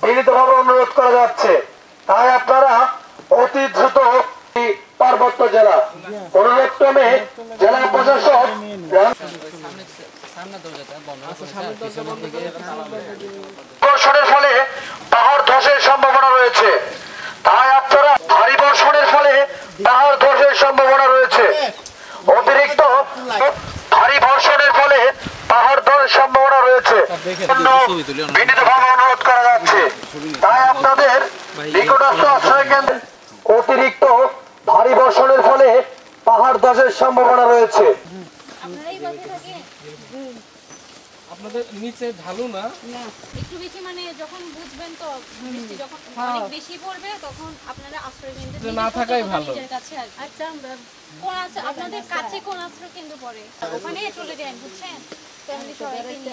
বিনীতভাবে অনুরোধ করা যাচ্ছে, তাই আপনারা অতি দ্রুত পার্বত্য জেলা অনুরোধক্রমে জেলা প্রশাসক বর্ষণের ফলে পাহাড় ধসের সম্ভাবনা রয়েছে, তাই আপনারা ভারী বর্ষণের ফলে পাহাড় ধসের সম্ভাবনা রয়েছে, অতিরিক্ত ভারী বর্ষণের ফলে পাহাড় ধসের সম্ভাবনা রয়েছে। বিনীতভাবে অনুরোধ করা যাচ্ছে, তাই আপনাদের নিকটস্থ আশ্রয় কেন্দ্রে অতিরিক্ত ভারী বর্ষণের ফলে পাহাড় ধসের সম্ভাবনা রয়েছে। আপনাদের নিচে ঢালু না একটু বেশি, মানে যখন বুঝবেন তো বৃষ্টি যখন অনেক বেশি পড়বে তখন আপনারা আশ্রয় কেন্দ্রে না থাকাই ভালো। আচ্ছা, কোন আছে আপনাদের কাছে কোন আশ্রয় কেন্দ্র পড়ে ওখানে চলে যান, বুঝছেন? ফ্যামিলি সবাইকে নিয়ে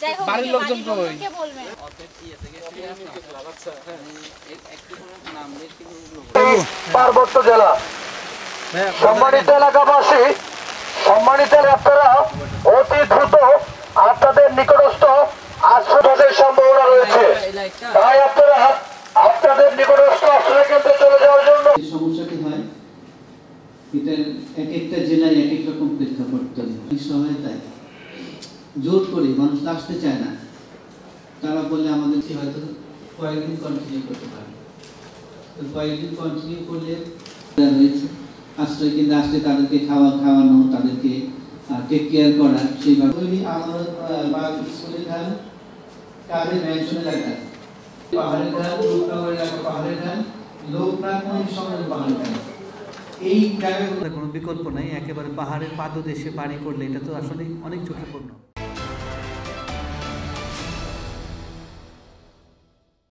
যাই হোক, বাড়ির লোকজন কে বলবেন পার্বত্য জেলা সম্মানিত এলাকাবাসী, সম্মানিত আপনারা অতি দ্রুত আপনাদের নিকটস্থ আশ্রয়ের সম্ভাবনা রয়েছে, তাই আপনারা আপনাদের নিকটস্থ আশ্রয় কেন্দ্রে চলে যাওয়ার জন্য। সমস্যাটি হয় এটা এক একটা জেলায় এক এক রকম প্রেক্ষাপট তৈরি হয়। সহায়তায় জোর করে মানুষ আসতে চায় না, তারা বলে আমাদের হয়তো কয়েকদিন কন্টিনিউ করতে পারে, তো কয়েকদিন কন্টিনিউ করলে হয়েছে আশ্রয় কেন্দ্রে আসলে তাদেরকে খাওয়ানো, তাদেরকে টেক কেয়ার করা, সেইভাবে আমার স্কুলের ধান কাজে ম্যানশন এলাকা, পাহাড়ের ধান, লোকনগর এলাকা পাহাড়ের ধান, লোকনাথ নদীর সঙ্গে পাহাড়ের ধান, এই জায়গাগুলোর কোনো বিকল্প নাই। একেবারে পাহাড়ের পাদদেশে বাড়ি করলে এটা তো আসলে অনেক ঝুঁকিপূর্ণ।